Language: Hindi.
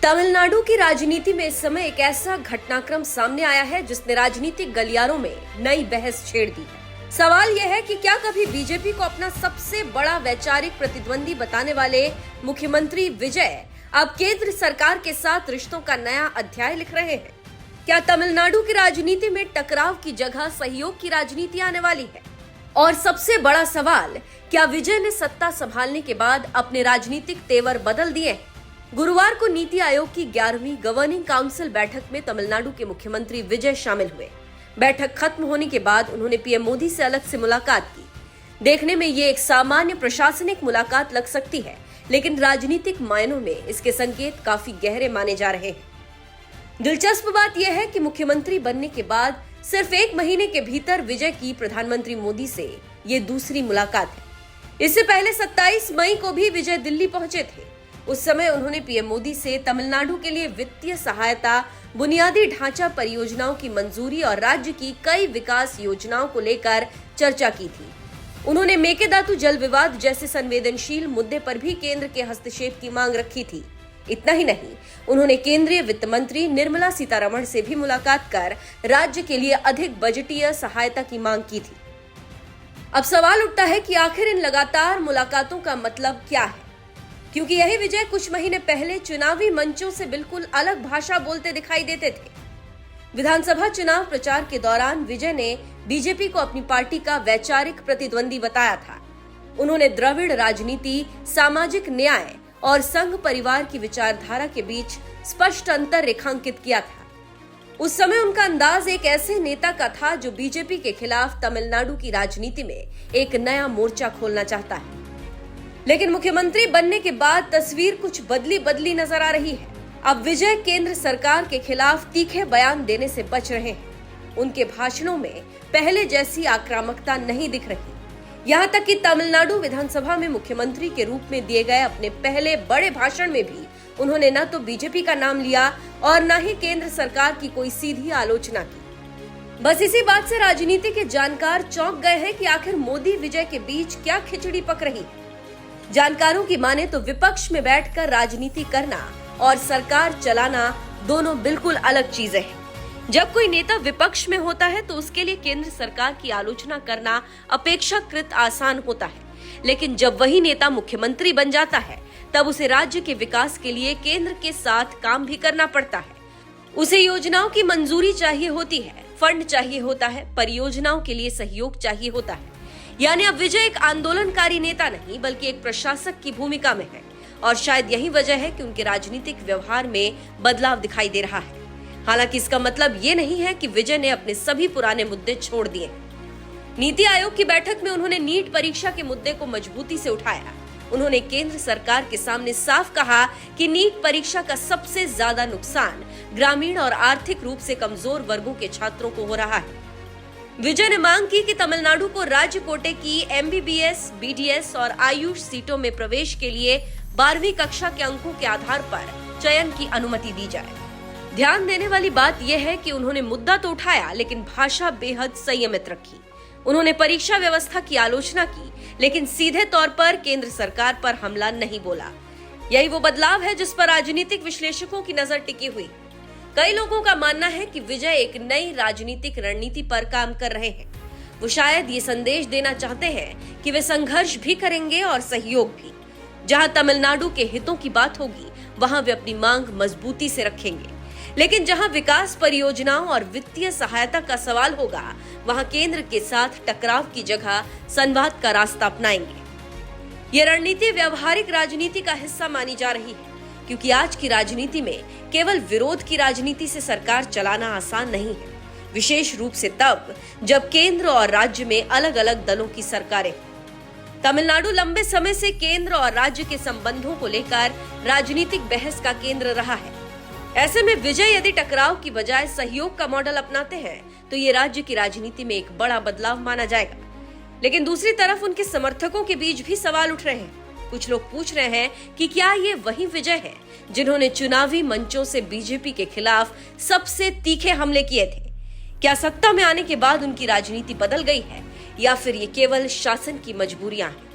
तमिलनाडु की राजनीति में इस समय एक ऐसा घटनाक्रम सामने आया है जिसने राजनीतिक गलियारों में नई बहस छेड़ दी। सवाल यह है कि क्या कभी बीजेपी को अपना सबसे बड़ा वैचारिक प्रतिद्वंदी बताने वाले मुख्यमंत्री विजय अब केंद्र सरकार के साथ रिश्तों का नया अध्याय लिख रहे हैं? क्या तमिलनाडु की राजनीति में टकराव की जगह सहयोग की राजनीति आने वाली है? और सबसे बड़ा सवाल, क्या विजय ने सत्ता संभालने के बाद अपने राजनीतिक तेवर बदल दिए? गुरुवार को नीति आयोग की 11वीं गवर्निंग काउंसिल बैठक में तमिलनाडु के मुख्यमंत्री विजय शामिल हुए। बैठक खत्म होने के बाद उन्होंने पीएम मोदी से अलग से मुलाकात की। देखने में ये एक सामान्य प्रशासनिक मुलाकात लग सकती है, लेकिन राजनीतिक मायनों में इसके संकेत काफी गहरे माने जा रहे हैं। दिलचस्प बात यह है कि मुख्यमंत्री बनने के बाद सिर्फ 1 महीने के भीतर विजय की प्रधानमंत्री मोदी से ये दूसरी मुलाकात है। इससे पहले 27 मई को भी विजय दिल्ली पहुंचे थे। उस समय उन्होंने पीएम मोदी से तमिलनाडु के लिए वित्तीय सहायता, बुनियादी ढांचा परियोजनाओं की मंजूरी और राज्य की कई विकास योजनाओं को लेकर चर्चा की थी। उन्होंने मेकेदातु जल विवाद जैसे संवेदनशील मुद्दे पर भी केंद्र के हस्तक्षेप की मांग रखी थी। इतना ही नहीं, उन्होंने केंद्रीय वित्त मंत्री निर्मला सीतारमण से भी मुलाकात कर राज्य के लिए अधिक बजटीय सहायता की मांग की थी। अब सवाल उठता है कि आखिर इन लगातार मुलाकातों का मतलब क्या है, क्योंकि यही विजय कुछ महीने पहले चुनावी मंचों से बिल्कुल अलग भाषा बोलते दिखाई देते थे। विधानसभा चुनाव प्रचार के दौरान विजय ने बीजेपी को अपनी पार्टी का वैचारिक प्रतिद्वंदी बताया था। उन्होंने द्रविड़ राजनीति, सामाजिक न्याय और संघ परिवार की विचारधारा के बीच स्पष्ट अंतर रेखांकित किया था। उस समय उनका अंदाज एक ऐसे नेता का था जो बीजेपी के खिलाफ तमिलनाडु की राजनीति में एक नया मोर्चा खोलना चाहता है। लेकिन मुख्यमंत्री बनने के बाद तस्वीर कुछ बदली नजर आ रही है। अब विजय केंद्र सरकार के खिलाफ तीखे बयान देने से बच रहे हैं। उनके भाषणों में पहले जैसी आक्रामकता नहीं दिख रही। यहाँ तक कि तमिलनाडु विधानसभा में मुख्यमंत्री के रूप में दिए गए अपने पहले बड़े भाषण में भी उन्होंने न तो बीजेपी का नाम लिया और न ही केंद्र सरकार की कोई सीधी आलोचना की। बस इसी बात से राजनीति के जानकार चौंक गए हैं कि आखिर मोदी विजय के बीच क्या खिचड़ी पक रही है। जानकारों की माने तो विपक्ष में बैठकर राजनीति करना और सरकार चलाना दोनों बिल्कुल अलग चीजें हैं। जब कोई नेता विपक्ष में होता है तो उसके लिए केंद्र सरकार की आलोचना करना अपेक्षाकृत आसान होता है, लेकिन जब वही नेता मुख्यमंत्री बन जाता है तब उसे राज्य के विकास के लिए केंद्र के साथ काम भी करना पड़ता है। उसे योजनाओं की मंजूरी चाहिए होती है, फंड चाहिए होता है, परियोजनाओं के लिए सहयोग चाहिए होता है। यानी अब विजय एक आंदोलनकारी नेता नहीं बल्कि एक प्रशासक की भूमिका में है, और शायद यही वजह है कि उनके राजनीतिक व्यवहार में बदलाव दिखाई दे रहा है। हालांकि इसका मतलब ये नहीं है कि विजय ने अपने सभी पुराने मुद्दे छोड़ दिए। नीति आयोग की बैठक में उन्होंने नीट परीक्षा के मुद्दे को मजबूती से उठाया। उन्होंने केंद्र सरकार के सामने साफ कहा कि नीट परीक्षा का सबसे ज्यादा नुकसान ग्रामीण और आर्थिक रूप से कमजोर वर्गों के छात्रों को हो रहा है। विजय ने मांग की कि तमिलनाडु को राज्य कोटे की एमबीबीएस, बीडीएस और आयुष सीटों में प्रवेश के लिए 12वीं कक्षा के अंकों के आधार पर चयन की अनुमति दी जाए। ध्यान देने वाली बात यह है कि उन्होंने मुद्दा तो उठाया, लेकिन भाषा बेहद संयमित रखी। उन्होंने परीक्षा व्यवस्था की आलोचना की, लेकिन सीधे तौर पर केंद्र सरकार पर हमला नहीं बोला। यही वो बदलाव है जिस पर राजनीतिक विश्लेषकों की नजर टिकी हुई। कई लोगों का मानना है कि विजय एक नई राजनीतिक रणनीति पर काम कर रहे हैं। वो शायद ये संदेश देना चाहते हैं कि वे संघर्ष भी करेंगे और सहयोग भी। जहां तमिलनाडु के हितों की बात होगी वहां वे अपनी मांग मजबूती से रखेंगे, लेकिन जहां विकास परियोजनाओं और वित्तीय सहायता का सवाल होगा वहां केंद्र के साथ टकराव की जगह संवाद का रास्ता अपनाएंगे। ये रणनीति व्यवहारिक राजनीति का हिस्सा मानी जा रही है, क्योंकि आज की राजनीति में केवल विरोध की राजनीति से सरकार चलाना आसान नहीं है, विशेष रूप से तब जब केंद्र और राज्य में अलग अलग दलों की सरकारें। तमिलनाडु लंबे समय से केंद्र और राज्य के संबंधों को लेकर राजनीतिक बहस का केंद्र रहा है। ऐसे में विजय यदि टकराव की बजाय सहयोग का मॉडल अपनाते हैं तो ये राज्य की राजनीति में एक बड़ा बदलाव माना जाएगा। लेकिन दूसरी तरफ उनके समर्थकों के बीच भी सवाल उठ रहे हैं। कुछ लोग पूछ रहे हैं कि क्या ये वही विजय है जिन्होंने चुनावी मंचों से बीजेपी के खिलाफ सबसे तीखे हमले किए थे? क्या सत्ता में आने के बाद उनकी राजनीति बदल गई है या फिर ये केवल शासन की मजबूरियां हैं?